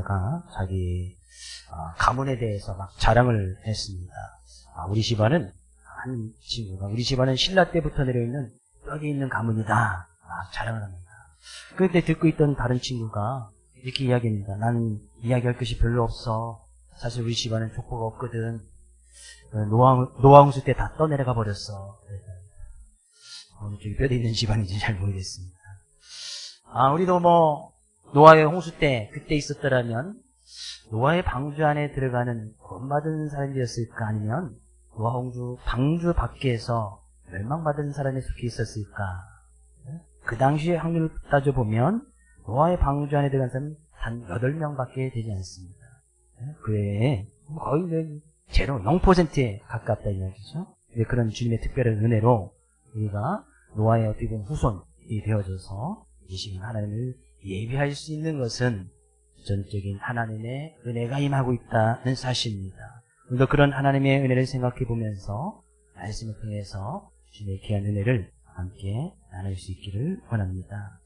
배가 자기 가문에 대해서 막 자랑을 했습니다. 우리 집안은 한 친구가 우리 집안은 신라 때부터 내려있는 뼈에 있는 가문이다. 막 자랑을 합니다. 그때 듣고 있던 다른 친구가 이렇게 이야기합니다. 나는 이야기할 것이 별로 없어. 사실 우리 집안은 족보가 없거든. 노아홍수 때 다 떠내려가 버렸어. 어느 쪽이 뼈에 있는 집안인지 잘 모르겠습니다. 우리도 뭐 노아의 홍수 때 그때 있었더라면 노아의 방주 안에 들어가는 구원받은 사람이었을까, 아니면 노아 홍수 방주 밖에서 멸망받은 사람에 속해 있었을까? 그 당시의 확률을 따져보면 노아의 방주 안에 들어간 사람은 단 8명밖에 되지 않습니다. 그 외에 거의 제로 0%에 가깝다 이야기죠. 그런 주님의 특별한 은혜로 우리가 노아의 어떻게 보면 후손이 되어져서 이 시간 하나님을 예비할 수 있는 것은 전적인 하나님의 은혜가 임하고 있다는 사실입니다. 오늘도 그런 하나님의 은혜를 생각해 보면서 말씀을 통해서 주님의 귀한 은혜를 함께 나눌 수 있기를 원합니다.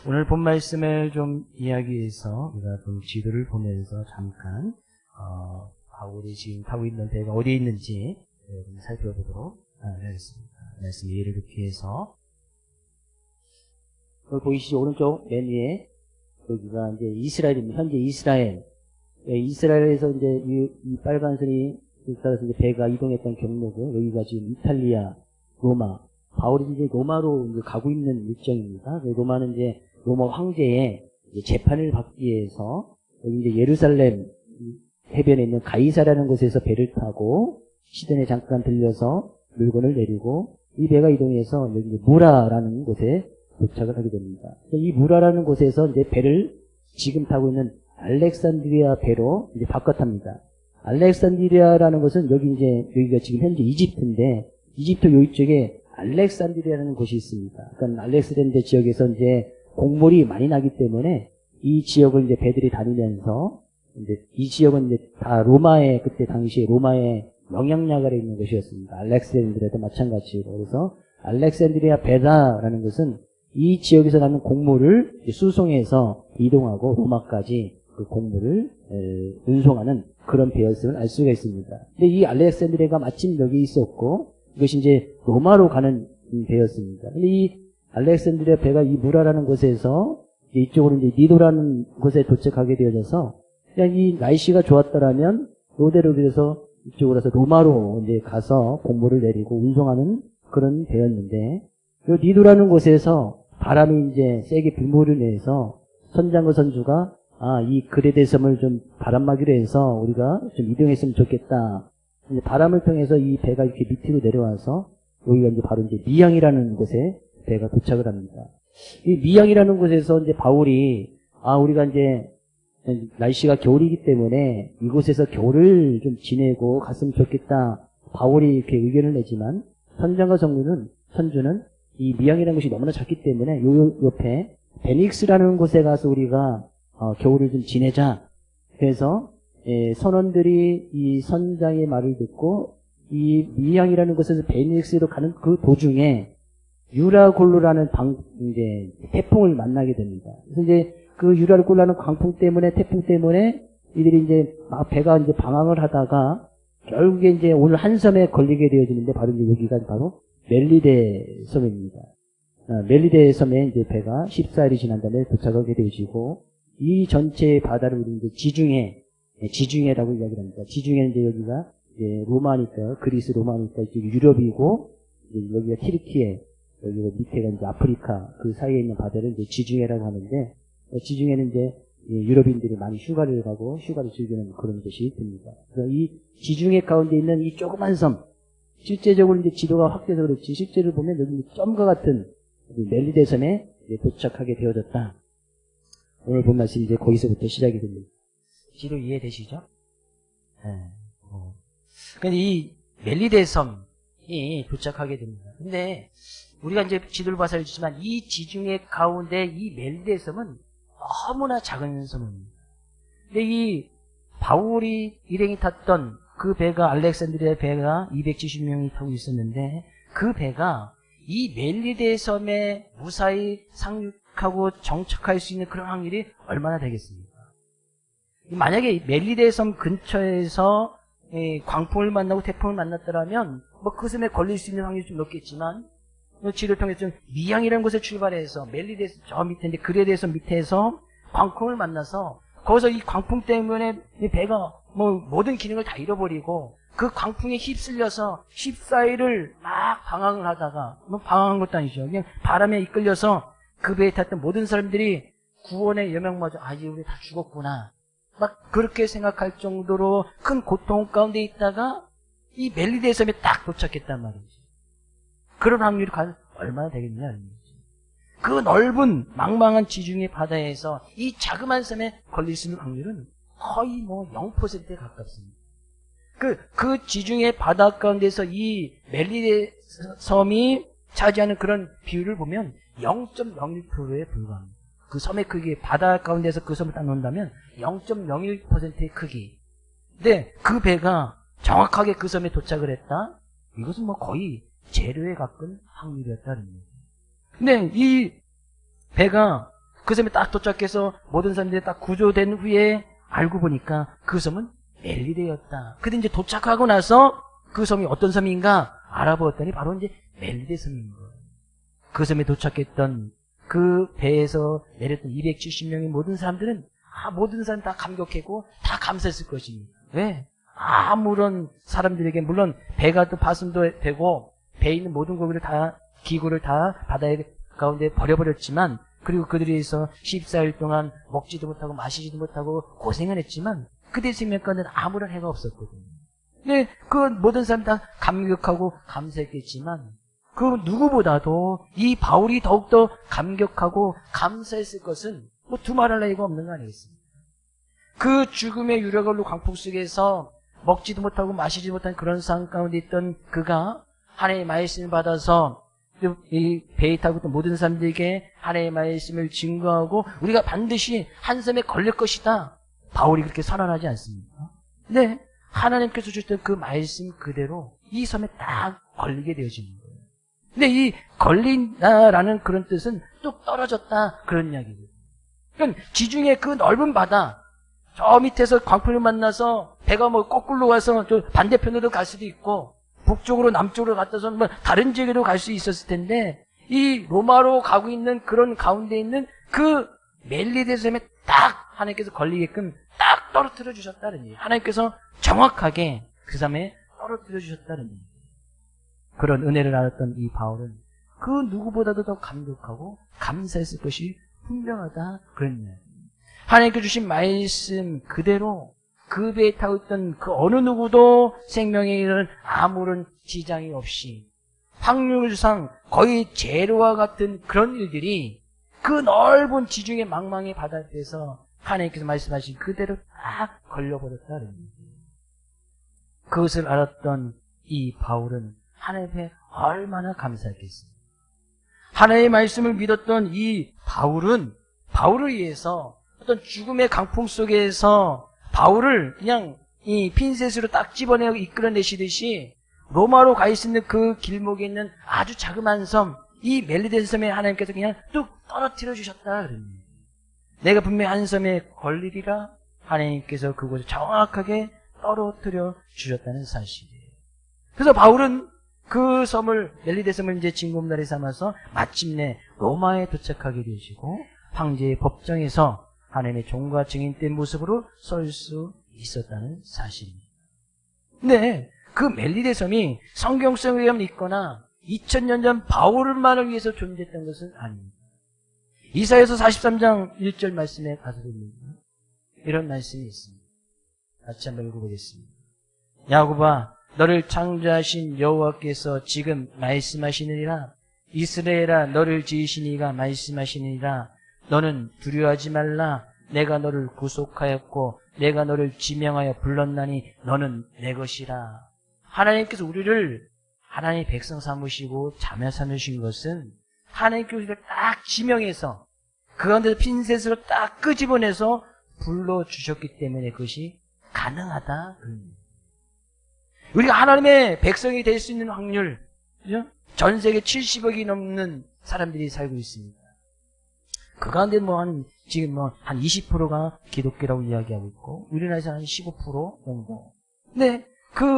오늘 본 말씀을 좀 이야기해서 우리가 좀 지도를 보면서 잠깐 바울이 지금 타고 있는 배가 어디에 있는지 좀 살펴보도록 하겠습니다. 말씀 이해를 듣기 위해서 여기 보이시죠? 오른쪽 맨 위에 여기가 이제 이스라엘입니다. 현재 이스라엘. 이스라엘에서 이제 이 빨간 선이 따라서 이제 배가 이동했던 경로고, 여기가 지금 이탈리아, 로마. 바울이 이제 로마로 이제 가고 있는 일정입니다. 로마는 이제 로마 황제의 이제 재판을 받기 위해서 여기 이제 예루살렘 해변에 있는 가이사라는 곳에서 배를 타고 시드에 잠깐 들려서 물건을 내리고, 이 배가 이동해서 여기 이제 무라라는 곳에 도착을 하게 됩니다. 이 무라라는 곳에서 이제 배를 지금 타고 있는 알렉산드리아 배로 이제 바꿔탑니다. 알렉산드리아라는 것은 여기가 지금 현재 이집트인데, 이집트 요이쪽에 알렉산드리아라는 곳이 있습니다. 그러니까 알렉산드리아 지역에서 이제 곡물이 많이 나기 때문에 이 지역을 이제 배들이 다니면서 이제 이 지역은 이제 다 로마의, 그때 당시에 로마의 영향력 아래 있는 곳이었습니다. 알렉산드리아도 마찬가지로. 그래서 알렉산드리아 배다라는 것은 이 지역에서 나는 곡물을 수송해서 이동하고 로마까지 그 곡물을 운송하는 그런 배였음을 알 수가 있습니다. 근데 이 알렉산드리아가 마침 여기 있었고, 이것이 이제 로마로 가는 배였습니다. 근데 이 알렉산드리아 배가 이 무라라는 곳에서 이쪽으로 이제 니도라는 곳에 도착하게 되어져서, 그냥 이 날씨가 좋았더라면 로데로 그래서 이쪽으로 해서 로마로 이제 가서 곡물을 내리고 운송하는 그런 배였는데, 이 니도라는 곳에서 바람이 이제 세게 불모를 내서 선장과 선주가 이 그레데 섬을 좀 바람막이로 해서 우리가 좀 이동했으면 좋겠다. 이제 바람을 통해서 이 배가 이렇게 밑으로 내려와서 여기가 이제 바로 이제 미양이라는 곳에 배가 도착을 합니다. 이 미양이라는 곳에서 이제 바울이 우리가 이제 날씨가 겨울이기 때문에 이곳에서 겨울을 좀 지내고 갔으면 좋겠다. 바울이 이렇게 의견을 내지만 선장과 선주는 이 미양이라는 곳이 너무나 작기 때문에 요 옆에 베닉스라는 곳에 가서 우리가 겨울을 좀 지내자. 그래서 선원들이 이 선장의 말을 듣고 이 미양이라는 곳에서 베닉스로 가는 그 도중에 유라골로라는 이제 태풍을 만나게 됩니다. 그래서 이제 그 유라골로라는 태풍 때문에 이들이 이제 막 배가 이제 방황을 하다가 결국에 이제 오늘 한 섬에 걸리게 되어지는데, 바로 이제 여기가 바로 멜리데 섬입니다. 멜리데 섬에 이제 배가 14일이 지난 다음에 도착하게 되어지고, 이 전체 바다를 우리 이제 지중해라고 이야기를 합니다. 지중해는 이제 여기가 이제 로마니까, 그리스 로마니까 이제 유럽이고, 이제 여기가 튀르키예, 여기가 밑에가 이제 아프리카, 그 사이에 있는 바다를 이제 지중해라고 하는데, 지중해는 이제 유럽인들이 많이 휴가를 가고 휴가를 즐기는 그런 곳이 됩니다. 그래서 이 지중해 가운데 있는 이 조그만 섬, 실제적으로 이제 지도가 확대해서 그렇지, 실제로 보면 여기 점과 같은 멜리데 섬에 도착하게 되어졌다. 오늘 본 말씀이 이제 거기서부터 시작이 됩니다. 지도 이해되시죠? 근데 이 멜리데 섬이 도착하게 됩니다. 근데 우리가 이제 지도를 봐서 알지만 이 지중해 가운데 이 멜리데 섬은 너무나 작은 섬입니다. 근데 이 바울이 일행이 탔던 그 배가, 알렉산드리아 배가 270명이 타고 있었는데, 그 배가 이 멜리데 섬에 무사히 상륙하고 정착할 수 있는 그런 확률이 얼마나 되겠습니까? 만약에 멜리데 섬 근처에서 광풍을 만나고 태풍을 만났더라면 뭐 그 섬에 걸릴 수 있는 확률이 좀 높겠지만 지도를 통해서 좀 미양이라는 곳에 출발해서 멜리데 저 밑에인데 그레데섬 밑에서 광풍을 만나서 거기서 이 광풍 때문에 이 배가 뭐 모든 기능을 다 잃어버리고 그 광풍에 휩쓸려서 14일을 막 방황을 하다가 뭐 방황한 것도 아니죠. 그냥 바람에 이끌려서 그 배에 탔던 모든 사람들이 구원의 여명마저 이제 우리 다 죽었구나. 막 그렇게 생각할 정도로 큰 고통 가운데 있다가 이 멜리데 섬에 딱 도착했단 말이지. 그런 확률이 과연 얼마나 되겠느냐. 그 넓은 망망한 지중해 바다에서 이 자그마한 섬에 걸릴 수 있는 확률은 거의 뭐 0%에 가깝습니다. 그 지중해 바다 가운데서 이 멜리데 섬이 차지하는 그런 비율을 보면 0.01%에 불과합니다. 그 섬의 크기, 바다 가운데서 그 섬을 딱 놓는다면 0.01%의 크기. 근데 그 배가 정확하게 그 섬에 도착을 했다? 이것은 뭐 거의 제로에 가까운 확률이었다는 얘기예요. 근데 이 배가 그 섬에 딱 도착해서 모든 사람들이 딱 구조된 후에 알고 보니까 그 섬은 멜리데였다. 근데 이제 도착하고 나서 그 섬이 어떤 섬인가 알아보았더니 바로 이제 멜리데 섬인 거예요. 그 섬에 도착했던 그 배에서 내렸던 270명의 모든 사람들은 모든 사람 다 감격했고 다 감사했을 것입니다. 왜? 아무런 사람들에게 물론 배가 또 파손도 되고 배에 있는 모든 기구를 다 바다에 가운데 버려버렸지만 그리고 그들이서 14일 동안 먹지도 못하고 마시지도 못하고 고생을 했지만 그 대신에까지는 아무런 해가 없었거든요. 근데 그 모든 사람 다 감격하고 감사했겠지만 그 누구보다도 이 바울이 더욱더 감격하고 감사했을 것은 뭐 두말할 나위가 없는 거 아니겠습니까? 그 죽음의 유력을로 광풍 속에서 먹지도 못하고 마시지 못한 그런 상황 가운데 있던 그가 하나님의 말씀을 받아서 이 배에 타고 있던 모든 사람들에게 하나님의 말씀을 증거하고 우리가 반드시 한 섬에 걸릴 것이다. 바울이 그렇게 선언하지 않습니까? 네, 하나님께서 주셨던 그 말씀 그대로 이 섬에 딱 걸리게 되어지는 거예요. 근데 이 걸린다라는 그런 뜻은 뚝 떨어졌다 그런 이야기예요. 그러니까 지중해 그 넓은 바다 저 밑에서 광풍을 만나서 배가 뭐 거꾸로 가서 저 반대편으로 갈 수도 있고 북쪽으로 남쪽으로 갔다서 뭐 다른 지역으로 갈 수 있었을 텐데 이 로마로 가고 있는 그런 가운데 있는 그 멜리데 섬에 딱 하나님께서 걸리게끔 딱 떨어뜨려 주셨다는 얘기예요. 하나님께서 정확하게 그 섬에 떨어뜨려 주셨다는 얘기예요. 그런 은혜를 알았던 이 바울은 그 누구보다도 더 감격하고 감사했을 것이 분명하다 그런 이야기예요. 하나님께 주신 말씀 그대로 그 배에 타고 있던 그 어느 누구도 생명에 이르는 아무런 지장이 없이 확률상 거의 제로와 같은 그런 일들이 그 넓은 지중해 망망의 바다에서 하나님께서 말씀하신 그대로 다 걸려버렸다는 얘기예요. 그것을 알았던 이 바울은 하나님께 얼마나 감사했겠습니까? 하나님의 말씀을 믿었던 이 바울은 바울을 위해서 어떤 죽음의 강풍 속에서 바울을 그냥 이 핀셋으로 딱 집어내고 이끌어내시듯이 로마로 가 있는 그 길목에 있는 아주 자그마한 섬, 이 멜리데 섬에 하나님께서 그냥 뚝 떨어뜨려 주셨다 그럽니다. 내가 분명히 한 섬에 걸리리라 하나님께서 그곳을 정확하게 떨어뜨려 주셨다는 사실이에요. 그래서 바울은 그 섬을 멜리데 섬을 이제 징검다리 삼아서 마침내 로마에 도착하게 되시고 황제의 법정에서 하나님의 종과 증인된 모습으로 설 수 있었다는 사실입니다. 근데 그 멜리데 섬이 성경성에 의하면 있거나 2000년 전 바울만을 위해서 존재했던 것은 아닙니다. 이사야서 43장 1절 말씀에 가서 보면 이런 말씀이 있습니다. 같이 한번 읽어보겠습니다. 야곱아 너를 창조하신 여호와께서 지금 말씀하시느니라. 이스라엘아 너를 지으신 이가 말씀하시느니라. 너는 두려워하지 말라. 내가 너를 구속하였고 내가 너를 지명하여 불렀나니 너는 내 것이라. 하나님께서 우리를 하나님의 백성 삼으시고 자녀 삼으신 것은 하나님께서 우리를 딱 지명해서 그 가운데서 핀셋으로 딱 끄집어내서 불러주셨기 때문에 그것이 가능하다. 우리가 하나님의 백성이 될 수 있는 확률, 그죠? 전 세계 70억이 넘는 사람들이 살고 있습니다. 그 가운데 지금 한 20%가 기독교라고 이야기하고 있고, 우리나라에서 한 15% 정도. 근데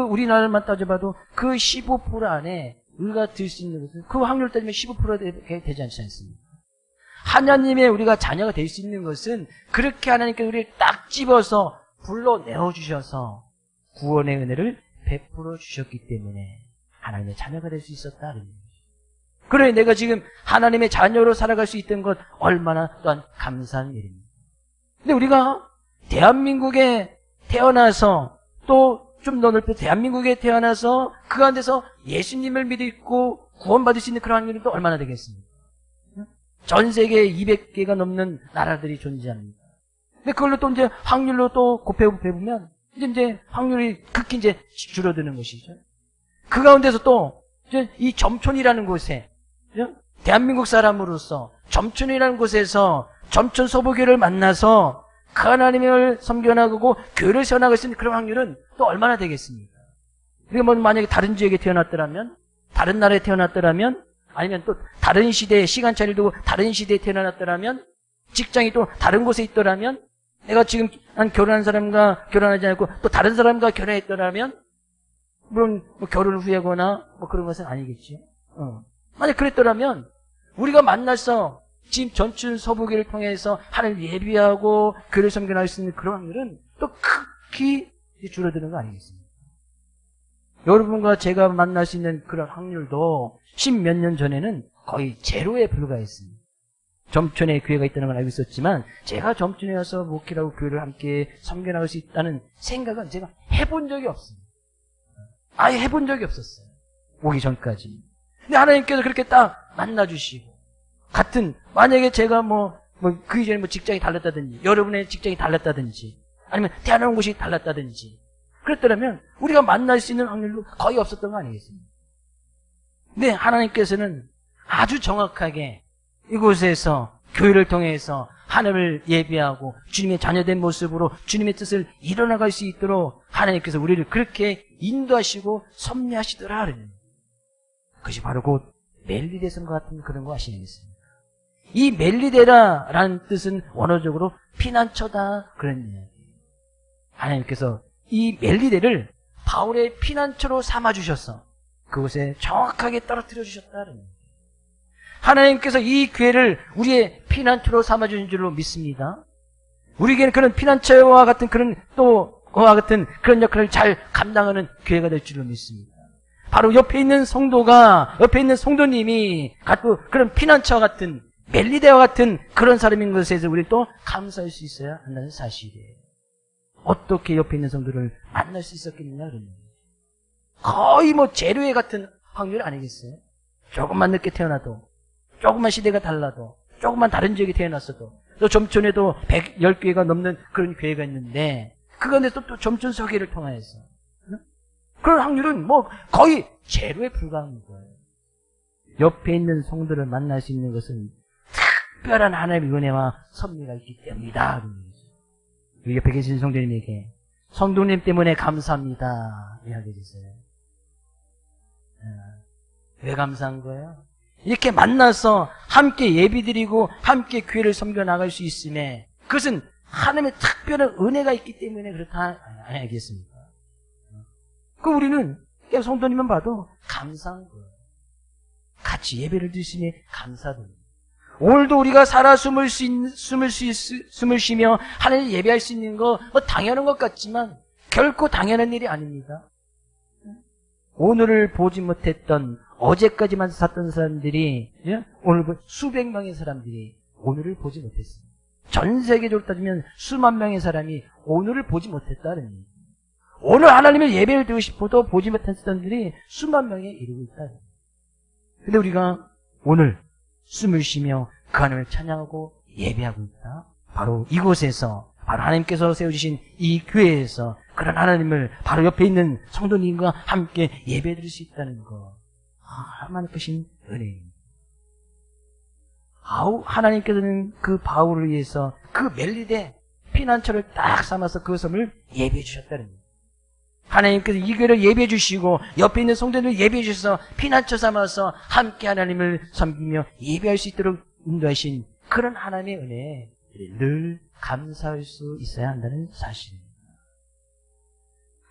우리나라만 따져봐도 그 15% 안에 우리가 들 수 있는 것은 그 확률 따지면 15%가 되지 않지 않습니까? 하나님의 우리가 자녀가 될 수 있는 것은 그렇게 하나님께서 우리를 딱 집어서 불러내어 주셔서 구원의 은혜를 베풀어 주셨기 때문에 하나님의 자녀가 될 수 있었다는 거죠. 그래 내가 지금 하나님의 자녀로 살아갈 수 있던 것 얼마나 또한 감사한 일입니다. 근데 우리가 대한민국에 태어나서 또 좀 더 넓혀 대한민국에 태어나서 그 가운데서 예수님을 믿고 구원받을 수 있는 그런 확률이 또 얼마나 되겠습니까? 전 세계에 200개가 넘는 나라들이 존재합니다. 근데 그걸로 또 이제 확률로 또 곱해보면 이제 확률이 극히 이제 줄어드는 것이죠. 그 가운데서 또 이 점촌이라는 곳에 대한민국 사람으로서 점촌이라는 곳에서 점촌 서부교를 만나서 그 하나님을 섬겨나가고 교회를 세워나갈 수 있는 그런 확률은 또 얼마나 되겠습니까? 우리가 만약에 다른 지역에 태어났더라면, 다른 나라에 태어났더라면, 아니면 또 다른 시대에 시간차를 두고 다른 시대에 태어났더라면, 직장이 또 다른 곳에 있더라면, 내가 지금 한 결혼한 사람과 결혼하지 않고 또 다른 사람과 결혼했더라면, 물론 결혼 후에거나 그런 것은 아니겠지. 만약 그랬더라면 우리가 만나서 지금 전춘 서부교를 통해서 하나님을 예비하고 교회를 섬겨나갈 수 있는 그런 확률은 또 극히 줄어드는 거 아니겠습니까? 여러분과 제가 만날 수 있는 그런 확률도 10몇 년 전에는 거의 제로에 불과했습니다. 점촌에 교회가 있다는 걸 알고 있었지만 제가 점촌에 와서 목회하고 교회를 함께 섬겨나갈 수 있다는 생각은 제가 해본 적이 없습니다. 아예 해본 적이 없었어요. 오기 전까지. 근데 하나님께서 그렇게 딱 만나주시고 만약에 제가 그 이전에 직장이 달랐다든지 여러분의 직장이 달랐다든지 아니면 태어난 곳이 달랐다든지 그랬더라면 우리가 만날 수 있는 확률도 거의 없었던 거 아니겠습니까? 근데 하나님께서는 아주 정확하게 이곳에서 교회를 통해서 하나님을 예비하고 주님의 자녀된 모습으로 주님의 뜻을 이뤄나갈 수 있도록 하나님께서 우리를 그렇게 인도하시고 섭리하시더라 그러는 그것이 바로 곧 멜리데성과 같은 그런 거 아시겠습니까? 이 멜리데라라는 뜻은 원어적으로 피난처다 그런 이야기예요. 하나님께서 이 멜리데를 바울의 피난처로 삼아주셔서 그곳에 정확하게 떨어뜨려 주셨다는 거예요. 하나님께서 이 교회를 우리의 피난처로 삼아주신 줄로 믿습니다. 우리에게는 그런 피난처와 같은 그와 같은 그런 역할을 잘 감당하는 교회가 될 줄로 믿습니다. 바로 옆에 있는 성도님이 그런 피난처와 같은 멜리데와 같은 그런 사람인 것에 대해서 우리 또 감사할 수 있어야 한다는 사실이에요. 어떻게 옆에 있는 성도를 만날 수 있었겠느냐 그러면 거의 제로에 같은 확률 아니겠어요? 조금만 늦게 태어나도 조금만 시대가 달라도 조금만 다른 지역에 태어났어도 또 점촌에도 110개가 넘는 그런 교회가 있는데 그건데 또 점촌 서교를 통하여서 그런 확률은 거의 제로에 불과한 거예요. 옆에 있는 성도를 만날 수 있는 것은 특별한 하나님의 은혜와 섭리가 있기 때문이다. 우리 옆에 계신 성도님에게 성도님 때문에 감사합니다 이야기해 주세요. 왜 감사한 거예요? 이렇게 만나서 함께 예비드리고 함께 교회를 섬겨나갈 수 있음에 그것은 하나님의 특별한 은혜가 있기 때문에 그렇다 아니겠습니까? 그 우리는 성도님만 봐도 감사한 거예요. 같이 예배를 드시니 감사드립니다. 오늘도 우리가 살아 숨을 쉬며 하나님을 예배할 수 있는 거 당연한 것 같지만 결코 당연한 일이 아닙니다. 오늘을 보지 못했던 어제까지만 샀던 사람들이 오늘 수백 명의 사람들이 오늘을 보지 못했습니다. 전 세계적으로 따지면 수만 명의 사람이 오늘을 보지 못했다는 얘기예요. 오늘 하나님의 예배를 드리고 싶어도 보지 못한 사람들이 수만 명에 이르고 있다. 근데 우리가 오늘 숨을 쉬며 그 하나님을 찬양하고 예배하고 있다. 바로 이곳에서 바로 하나님께서 세워주신 이 교회에서 그런 하나님을 바로 옆에 있는 성도님과 함께 예배드릴 수 있다는 거 얼마나 크신 은혜입니다. 하나님께서는 그 바울을 위해서 그 멜리데 피난처를 딱 삼아서 그 섬을 예배해 주셨다는 거예요. 하나님께서 이 교회를 예배해 주시고 옆에 있는 성도들을 예배해 주셔서 피난처 삼아서 함께 하나님을 섬기며 예배할 수 있도록 인도하신 그런 하나님의 은혜에 늘 감사할 수 있어야 한다는 사실입니다.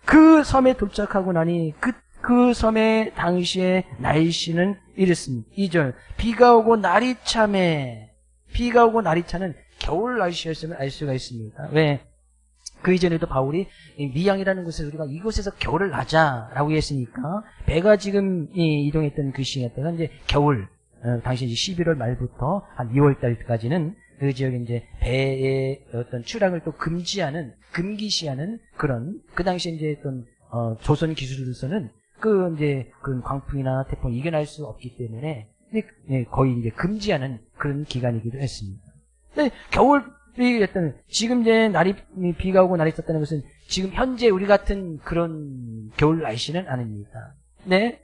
그 섬에 도착하고 나니 그 섬의 당시의 날씨는 이랬습니다. 2절 비가 오고 날이 참해. 비가 오고 날이 차는 겨울 날씨였음을 알 수가 있습니다. 왜? 그 이전에도 바울이 미양이라는 곳에서 우리가 이곳에서 겨울을 나자라고 했으니까 배가 지금 이동했던 그 시기가 이제 겨울, 당시 이제 11월 말부터 한 2월 달까지는 그 지역에 이제 배의 어떤 출항을 또 금기시하는 그런 그 당시에 이제 어떤 조선 기술로서는 그 이제 그런 광풍이나 태풍 이겨낼 수 없기 때문에 거의 이제 금지하는 그런 기간이기도 했습니다. 근데 겨울이 어떤 지금 이제 비가 오고 날이 떴다는 것은 지금 현재 우리 같은 그런 겨울 날씨는 아닙니다. 네,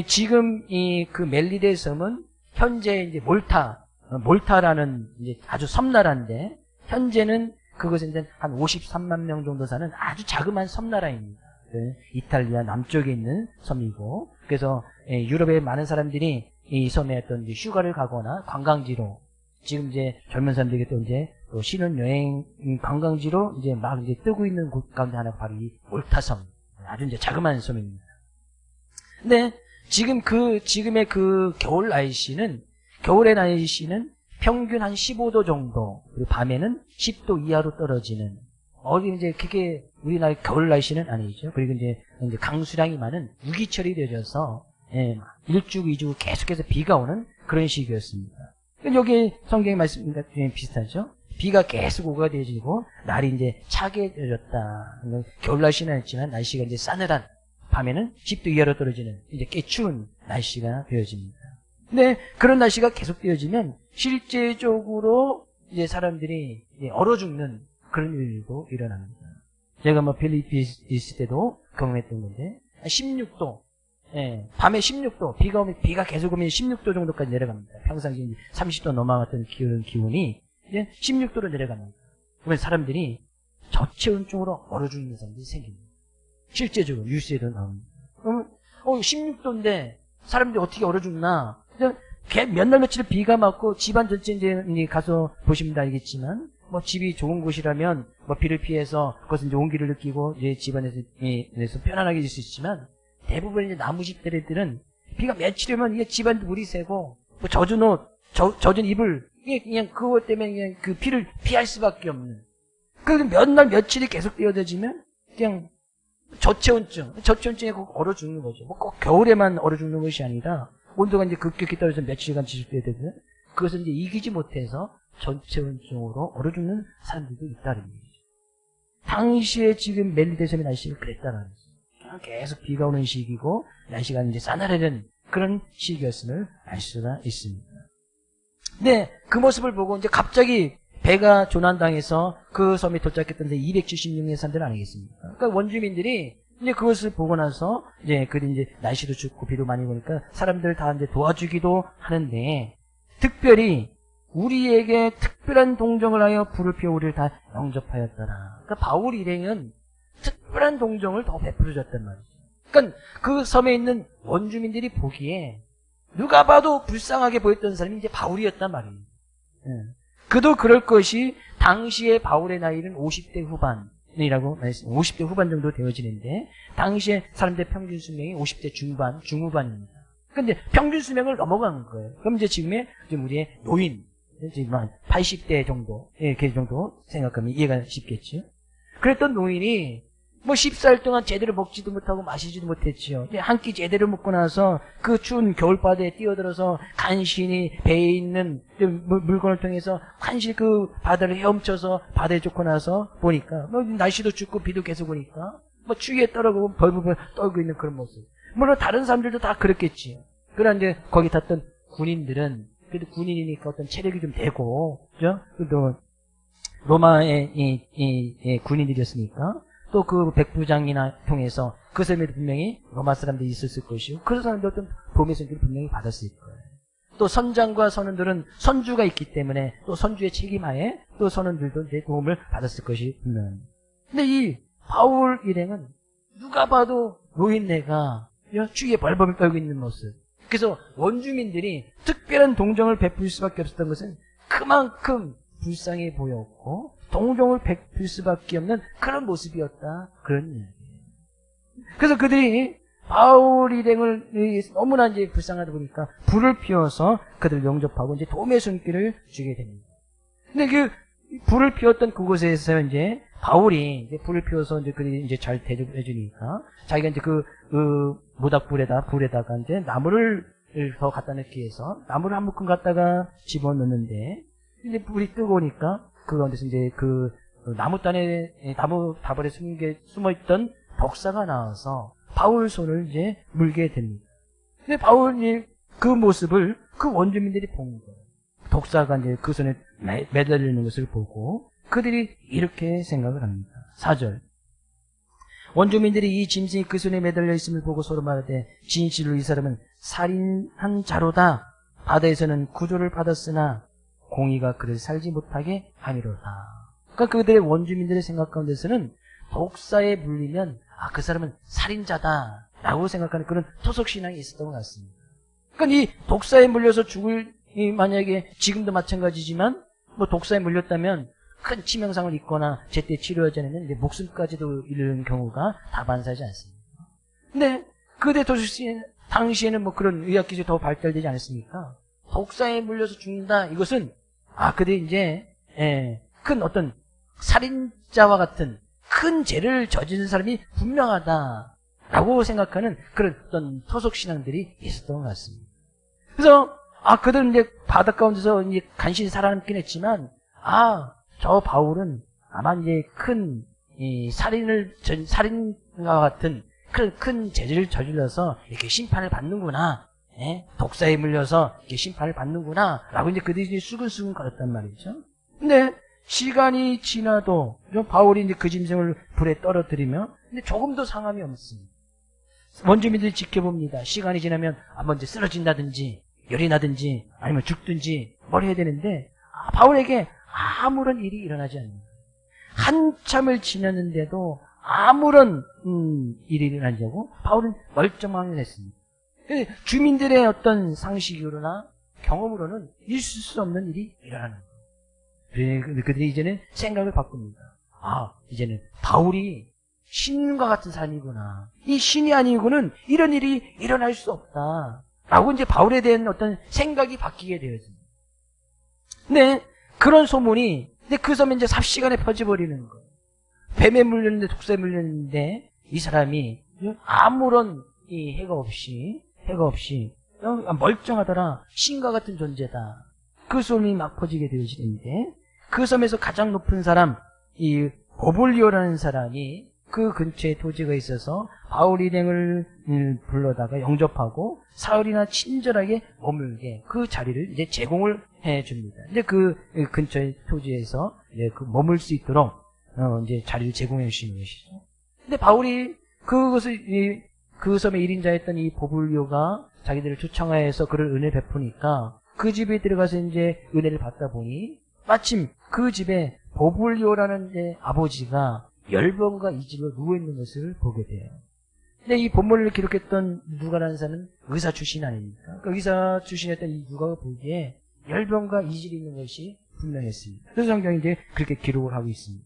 지금 그 멜리데 섬은 현재 이제 몰타라는 이제 아주 섬나라인데 현재는 그것은 이제 한 53만 명 정도 사는 아주 자그마한 섬나라입니다. 이탈리아 남쪽에 있는 섬이고 그래서 유럽의 많은 사람들이 이 섬에 어떤 이제 휴가를 가거나 관광지로 지금 이제 젊은 사람들에게 또 이제 또 신혼여행 관광지로 이제 막 이제 뜨고 있는 곳 가운데 하나가 바로 이 몰타섬 아주 이제 자그마한 섬입니다. 근데 지금의 그 겨울의 날씨는 평균 한 15도 정도, 그리고 밤에는 10도 이하로 떨어지는, 이제 그게 우리나라 겨울 날씨는 아니죠. 그리고 이제 강수량이 많은 우기철이 되어져서, 일주고 이주고 계속해서 비가 오는 그런 시기였습니다. 여기 성경의 말씀과 비슷하죠. 비가 계속 오가 되어지고, 날이 이제 차게 되어졌다. 겨울 날씨는 아니지만 날씨가 이제 싸늘한, 밤에는 10도 이하로 떨어지는, 이제 꽤 추운 날씨가 되어집니다. 근데 그런 날씨가 계속 되어지면 실제적으로 이제 사람들이 얼어 죽는 그런 일도 일어납니다. 제가 필리핀에 있을 때도 경험했던 건데 16도, 밤에 16도, 비가 계속 오면 16도 정도까지 내려갑니다. 평상시 30도 넘어갔던 기온이 이제 16도로 내려갑니다. 그러면 사람들이 저체온증으로 얼어 죽는 사람들이 생깁니다. 실제적으로 뉴스에도 나옵니다. 그러면 16도인데 사람들이 어떻게 얼어 죽나? 몇 날 며칠 비가 맞고 집안 전체 이제 가서 보시면 알겠지만 집이 좋은 곳이라면 비를 피해서 그것은 이제 온기를 느끼고 이제 집안에서 편안하게 있을 수 있지만 대부분 이제 나무집들은 비가 며칠 오면 이게 집안도 물이 새고 젖은 옷, 젖은 이불 그냥 그것 때문에 그냥 그 비를 피할 수밖에 없는. 그 몇 날 며칠이 계속 되어지면 그냥 저체온증에 얼어 죽는 거죠. 꼭 겨울에만 얼어 죽는 것이 아니라 온도가 이제 급격히 떨어져서 며칠간 지속돼야 되거든요. 그것을 이제 이기지 못해서 저체온증으로 얼어 죽는 사람들도 있다는 얘기죠. 당시에 지금 멜리데 섬의 날씨가 그랬다는 거죠. 계속 비가 오는 시기고 날씨가 이제 싸늘해지는 그런 시기였음을 알 수가 있습니다. 근데 그 모습을 보고 이제 갑자기 배가 조난당해서 그 섬에 도착했던 데 276명의 사람들 아니겠습니까? 그러니까 원주민들이 이제 그것을 보고 나서 이제 날씨도 춥고 비도 많이 오니까 사람들 다 이제 도와주기도 하는데 특별히 우리에게 특별한 동정을 하여 불을 피워 우리를 다 영접하였더라. 그러니까 바울 일행은 특별한 동정을 더 베풀어 줬단 말이죠. 그러니까 그 섬에 있는 원주민들이 보기에 누가 봐도 불쌍하게 보였던 사람이 이제 바울이었단 말입니다. 그도 그럴 것이 당시에 바울의 나이는 50대 후반이라고 말했습니다. 50대 후반 정도 되어지는데 당시에 사람들의 평균 수명이 50대 중후반입니다. 근데 평균 수명을 넘어간 거예요. 그럼 이제 지금의 우리의 노인, 지금 한 80대 정도, 그 정도 생각하면 이해가 쉽겠죠. 그랬던 노인이 10살 동안 제대로 먹지도 못하고 마시지도 못했지요. 한 끼 제대로 먹고 나서 그 추운 겨울바다에 뛰어들어서 간신히 배에 있는 물건을 통해서 간신히 그 바다를 헤엄쳐서 바다에 쫓고 나서 보니까 날씨도 춥고 비도 계속 오니까 추위에 떨어고 벌벌 떨고 있는 그런 모습. 물론 다른 사람들도 다 그랬겠지요. 그런데 거기 탔던 군인들은 그래도 군인이니까 어떤 체력이 좀 되고, 그죠? 또 로마의 군인들이었으니까. 또 그 백부장이나 통해서 그 사람에도 분명히 로마 사람들이 있었을 것이고 그 사람들 어떤 도움의 손길을 분명히 받았을 거예요. 또 선장과 선원들은 선주가 있기 때문에 또 선주의 책임하에 또 선원들도 이제 도움을 받았을 것이 분명합니다. 근데 이 바울 일행은 누가 봐도 노인네가 추위에 벌벌 떨고 있는 모습. 그래서 원주민들이 특별한 동정을 베풀 수밖에 없었던 것은 그만큼 불쌍해 보였고 동정을 베풀 수밖에 없는 그런 모습이었다. 그런 이야기예요. 그래서 그들이 바울 일행을 너무나 이제 불쌍하다 보니까 불을 피워서 그들을 영접하고 이제 도움의 손길을 주게 됩니다. 근데 그 불을 피웠던 그곳에서 이제 바울이 이제 불을 피워서 이제 그들이 이제 잘 대접해 주니까 자기가 이제 그 불에다가 이제 나무를 더 갖다 넣기 위해서 나무를 한 묶음 갖다가 집어넣는데 이제 불이 뜨거우니까 그 가운데서 이제 그 나무 다발에 숨어있던 독사가 나와서 바울 손을 이제 물게 됩니다. 근데 바울이 그 모습을 그 원주민들이 본 거예요. 독사가 이제 그 손에 매달려 있는 것을 보고 그들이 이렇게 생각을 합니다. 4절. 원주민들이 이 짐승이 그 손에 매달려 있음을 보고 서로 말하되 진실로 이 사람은 살인한 자로다. 바다에서는 구조를 받았으나 공의가 그를 살지 못하게 함이로다. 그러니까 그들의 원주민들의 생각 가운데서는 독사에 물리면 그 사람은 살인자다 라고 생각하는 그런 토속신앙이 있었던 것 같습니다. 그러니까 이 독사에 물려서 만약에 지금도 마찬가지지만 뭐 독사에 물렸다면 큰 치명상을 입거나 제때 치료하지 않으면 이제 목숨까지도 잃는 경우가 다반사지 않습니까? 근데 그때 당시에는 뭐 그런 의학기술이 더 발달되지 않았습니까? 독사에 물려서 죽는다. 이것은 그들이 이제 큰 어떤 살인자와 같은 큰 죄를 저지른 사람이 분명하다라고 생각하는 그런 어떤 토속신앙들이 있었던 것 같습니다. 그래서 그들은 이제 바닷 가운데서 이제 간신히 살아남긴 했지만 저 바울은 아마 이제 큰 살인과 같은 큰 죄를 저질러서 이렇게 심판을 받는구나. 독사에 물려서 이렇게 심판을 받는구나. 라고 이제 그들이 수근수근 거렸단 말이죠. 근데 시간이 지나도 바울이 이제 그 짐승을 불에 떨어뜨리며 근데 조금도 상함이 없습니다. 원주민들이 지켜봅니다. 시간이 지나면 먼저 쓰러진다든지 열이 나든지 아니면 죽든지 뭘 해야 되는데 바울에게 아무런 일이 일어나지 않는다. 한참을 지났는데도 아무런 일이 일어나지 않고 바울은 멀쩡하게 됐습니다. 주민들의 어떤 상식으로나 경험으로는 있을 수 없는 일이 일어나는 거예요. 그들이 이제는 생각을 바꿉니다. 이제는 바울이 신과 같은 사람이구나. 이 신이 아니고는 이런 일이 일어날 수 없다. 라고 이제 바울에 대한 어떤 생각이 바뀌게 되었습니다. 근데 그런 소문이 그 섬에 이제 삽시간에 퍼져버리는 거예요. 뱀에 물렸는데 독사에 물렸는데 이 사람이 아무런 해가 없이 멀쩡하더라. 신과 같은 존재다. 그 소문이 막 퍼지게 되어지는데 그 섬에서 가장 높은 사람 이 보블리오라는 사람이 그 근처에 토지가 있어서 바울 일행을 불러다가 영접하고 사흘이나 친절하게 머물게 그 자리를 이제 제공을 해줍니다. 이제 그 근처의 토지에서 이제 그 머물 수 있도록 이제 자리를 제공해 주시는 것이죠. 근데 바울이 그것을 그 섬의 1인자였던 이 보블리오가 자기들을 초청하여서 그를 은혜 베푸니까 그 집에 들어가서 이제 은혜를 받다 보니 마침 그 집에 보블리오라는 이제 아버지가 열병과 이 집에 누워있는 것을 보게 돼요. 근데 이 본문을 기록했던 누가라는 사람은 의사 출신 아닙니까? 그 의사 출신이었던 이 누가가 보기에 열병과 이질이 있는 것이 분명했습니다. 그래서 성경이 이제 그렇게 기록을 하고 있습니다.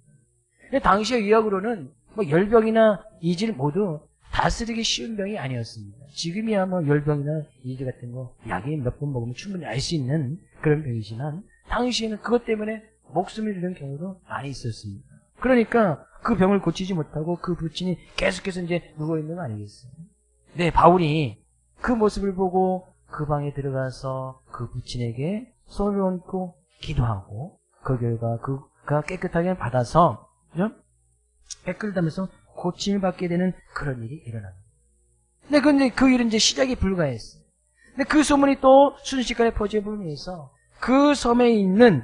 근데 당시의 의학으로는 뭐 열병이나 이질 모두 다스리기 쉬운 병이 아니었습니다. 지금이야 뭐 열병이나 이질 같은 거 약이 몇 번 먹으면 충분히 알 수 있는 그런 병이지만 당시에는 그것 때문에 목숨을 잃는 경우도 많이 있었습니다. 그러니까 그 병을 고치지 못하고 그 부친이 계속해서 이제 누워있는 거 아니겠어요? 네, 바울이 그 모습을 보고 그 방에 들어가서 그 부친에게 손을 얹고 기도하고 그 결과 그가 깨끗하게 받아서 깨끗하면서 고침을 받게 되는 그런 일이 일어납니다. 근데 그 일은 이제 시작이 불과했어요. 근데 그 소문이 또 순식간에 퍼져버리면서 그 섬에 있는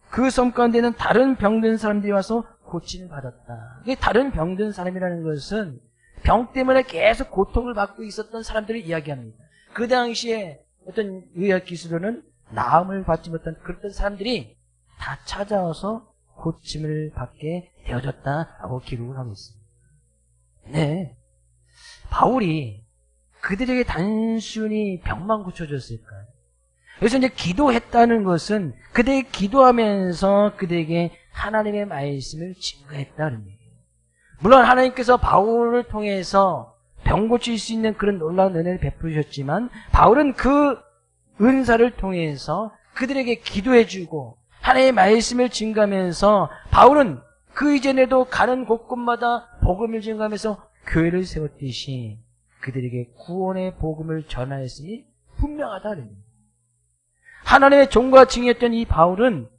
그 섬 가운데는 다른 병든 사람들이 와서 고침을 받았다. 이게 다른 병든 사람이라는 것은 병 때문에 계속 고통을 받고 있었던 사람들을 이야기합니다. 그 당시에 어떤 의학 기술로는 나음을 받지 못한 그런 사람들이 다 찾아와서 고침을 받게 되어졌다라고 기록을 하고 있습니다. 네, 바울이 그들에게 단순히 병만 고쳐줬을까요? 그래서 이제 기도했다는 것은 그들이 기도하면서 그들에게 하나님의 말씀을 증거했다는 얘기예요. 물론 하나님께서 바울을 통해서 병 고칠 수 있는 그런 놀라운 은혜를 베푸셨지만 바울은 그 은사를 통해서 그들에게 기도해주고 하나님의 말씀을 증거하면서 바울은 그 이전에도 가는 곳곳마다 복음을 증거하면서 교회를 세웠듯이 그들에게 구원의 복음을 전하였으니 분명하다는 거예요. 하나님의 종과 증이었던 이 바울은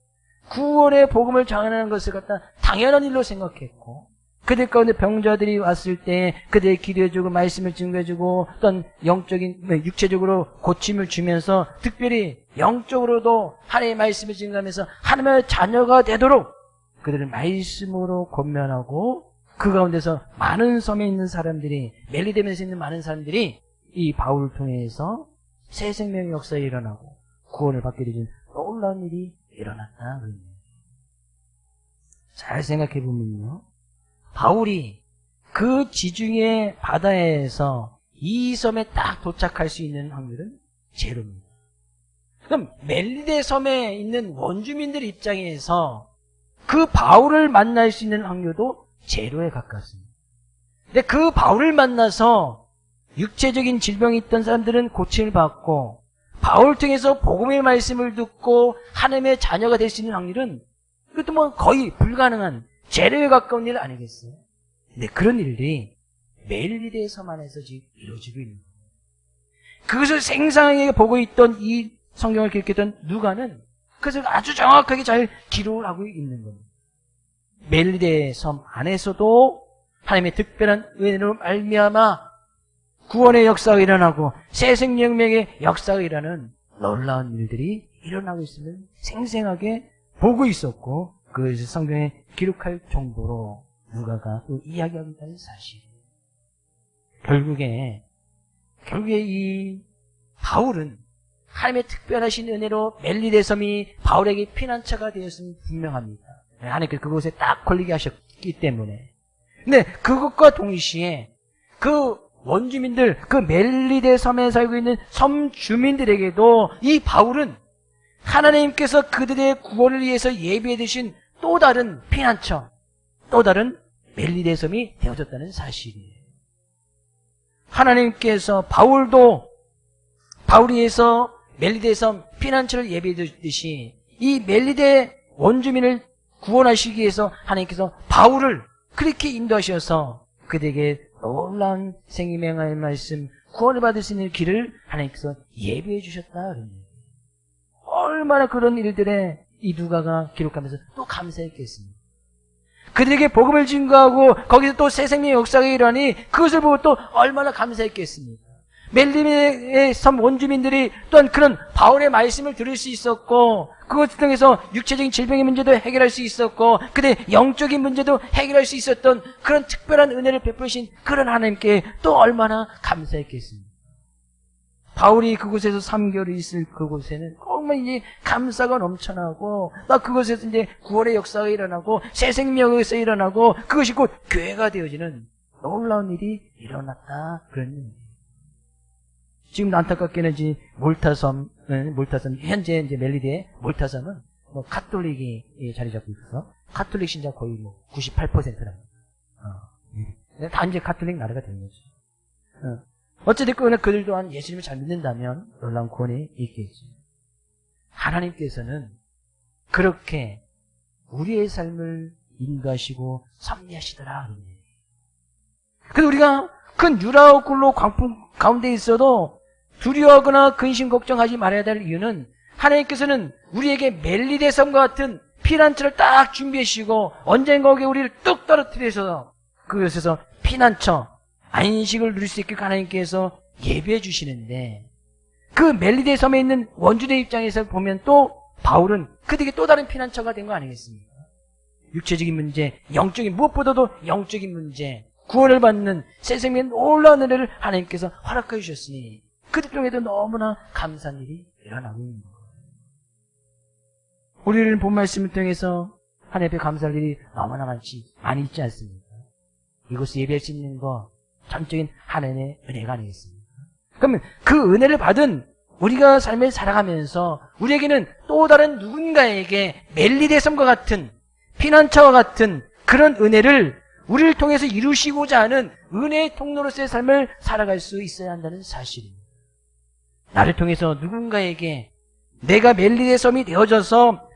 구원의 복음을 전하는 것을 갖다 당연한 일로 생각했고 그들 가운데 병자들이 왔을 때 그들에게 기도해주고 말씀을 증거해주고 어떤 영적인 육체적으로 고침을 주면서 특별히 영적으로도 하나님의 말씀을 증거하면서 하나님의 자녀가 되도록 그들을 말씀으로 권면하고 그 가운데서 많은 섬에 있는 사람들이 멜리데면에 있는 많은 사람들이 이 바울을 통해서 새 생명의 역사에 일어나고 구원을 받게 되는 놀라운 일이 일어났다. 잘 생각해 보면요. 바울이 그 지중해 바다에서 이 섬에 딱 도착할 수 있는 확률은 제로입니다. 그럼 멜리데 섬에 있는 원주민들 입장에서 그 바울을 만날 수 있는 확률도 제로에 가깝습니다. 근데 그 바울을 만나서 육체적인 질병이 있던 사람들은 고침을 받고 바울을 통해서 복음의 말씀을 듣고 하나님의 자녀가 될 수 있는 확률은 그것도 뭐 거의 불가능한 제로에 가까운 일 아니겠어요? 근데 그런 일들이 멜리데 섬 안에서 지금 이루어지고 있는 거예요. 그것을 생생하게 보고 있던 이 성경을 기록했던 누가는 그것을 아주 정확하게 잘 기록을 하고 있는 겁니다. 멜리데 섬 안에서도 하나님의 특별한 은혜로 말미암아 구원의 역사가 일어나고 새 생명의 역사가 일어나는 놀라운 일들이 일어나고 있으면 생생하게 보고 있었고 그것을 성경에 기록할 정도로 누가가 또 이야기하고 있다는 사실이에요. 결국에 이 바울은 하나님의 특별하신 은혜로 멜리데 섬이 바울에게 피난처가 되었음은 분명합니다. 하나님께서 그곳에 딱 걸리게 하셨기 때문에. 근데 그것과 동시에 그 원주민들, 그 멜리데 섬에 살고 있는 섬 주민들에게도 이 바울은 하나님께서 그들의 구원을 위해서 예비해 두신 또 다른 피난처, 또 다른 멜리데 섬이 되어졌다는 사실이에요. 하나님께서 바울이 위해서 멜리데 섬 피난처를 예비해 두듯이 이 멜리데 원주민을 구원하시기 위해서 하나님께서 바울을 그렇게 인도하셔서 그들에게 놀라운 생명의 말씀, 구원을 받을 수 있는 길을 하나님께서 예비해 주셨다. 얼마나 그런 일들에 이 누가가 기록하면서 또 감사했겠습니까? 그들에게 복음을 증거하고 거기서 또 새 생명의 역사가 일어나니 그것을 보고 또 얼마나 감사했겠습니까? 멜리데 섬 원주민들이 또한 그런 바울의 말씀을 들을 수 있었고 그것을 통해서 육체적인 질병의 문제도 해결할 수 있었고 그들의 영적인 문제도 해결할 수 있었던 그런 특별한 은혜를 베푸신 그런 하나님께 또 얼마나 감사했겠습니까? 바울이 그곳에서 3개월을 있을 그곳에는 정말 이제 감사가 넘쳐나고 그곳에서 이제 구원의 역사가 일어나고 새 생명의 역사가 일어나고 그것이 곧 교회가 되어지는 놀라운 일이 일어났다. 그런 의미입니다. 지금 안타깝게는 이제 몰타섬 현재 이제 멜리데 몰타섬은 카톨릭이 자리 잡고 있어서 카톨릭 신자 거의 98%랍니다. 단지 카톨릭 나라가 되는 거죠. 어찌됐건 그들 또한 예수님을 잘 믿는다면 놀라운 구원이 있겠죠. 하나님께서는 그렇게 우리의 삶을 인도하시고 섭리하시더라. 그래서 우리가 큰 유라와 굴로 광풍 가운데 있어도 두려워하거나 근심 걱정하지 말아야 될 이유는 하나님께서는 우리에게 멜리데 섬과 같은 피난처를 딱 준비하시고 언젠가 거기에 우리를 뚝 떨어뜨려서 그곳에서 피난처, 안식을 누릴 수 있게 하나님께서 예배해 주시는데 그 멜리데 섬에 있는 원주대 입장에서 보면 또 바울은 그들에게 또 다른 피난처가 된 거 아니겠습니까? 육체적인 문제, 영적인 무엇보다도 영적인 문제, 구원을 받는 새 생명의 놀라운 은혜를 하나님께서 허락해 주셨으니 그들 중에도 너무나 감사한 일이 일어나고 있는 거예요. 우리는 본 말씀을 통해서 하나님 앞에 감사할 일이 너무나 많이 있지 않습니까? 이곳에 예배할 수 있는 거 전적인 하나님의 은혜가 아니겠습니까? 그러면 그 은혜를 받은 우리가 삶을 살아가면서 우리에게는 또 다른 누군가에게 멜리데섬과 같은 피난처와 같은 그런 은혜를 우리를 통해서 이루시고자 하는 은혜의 통로로서의 삶을 살아갈 수 있어야 한다는 사실입니다. 나를 통해서 누군가에게 내가 멜리데섬이 되어져서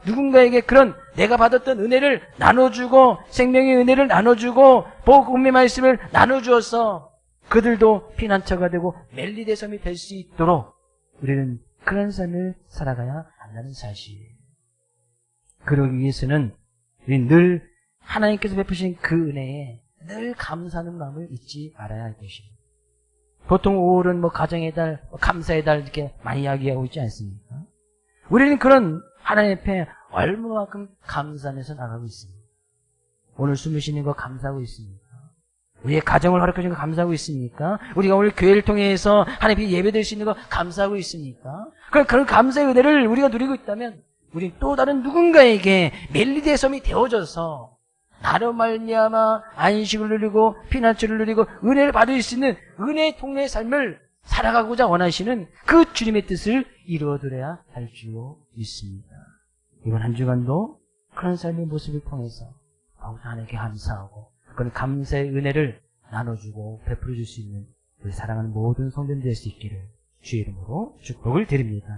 누군가에게 그런 내가 받았던 은혜를 나눠주고 생명의 은혜를 나눠주고 복음의 말씀을 나눠주어서 그들도 피난처가 되고 멜리데섬이 될 수 있도록 우리는 그런 삶을 살아가야 한다는 사실이에요. 그러기 위해서는 우리는 늘 하나님께서 베푸신 그 은혜에 늘 감사하는 마음을 잊지 말아야 할 것입니다. 보통 5월은 가정의 달, 감사의 달 이렇게 많이 이야기하고 있지 않습니까? 우리는 그런 하나님 앞에 얼마만큼 감사하면서 나가고 있습니다. 오늘 숨을 쉬는 거 감사하고 있습니까? 우리의 가정을 허락해 주신 거 감사하고 있습니까? 우리가 오늘 교회를 통해서 하나님 앞에 예배드릴 수 있는 거 감사하고 있습니까? 그런 감사의 은혜를 우리가 누리고 있다면 우리는 또 다른 누군가에게 멜리데의 섬이 되어져서 나로 말미암아 안식을 누리고 피난처를 누리고 은혜를 받을 수 있는 은혜의 통로의 삶을 살아가고자 원하시는 그 주님의 뜻을 이루어드려야 할 줄 믿습니다. 이번 한 주간도 그런 삶의 모습을 통해서 하나님께 감사하고 그런 감사의 은혜를 나눠주고 베풀어 줄 수 있는 우리 사랑하는 모든 성도들 될 수 있기를 주의 이름으로 축복을 드립니다.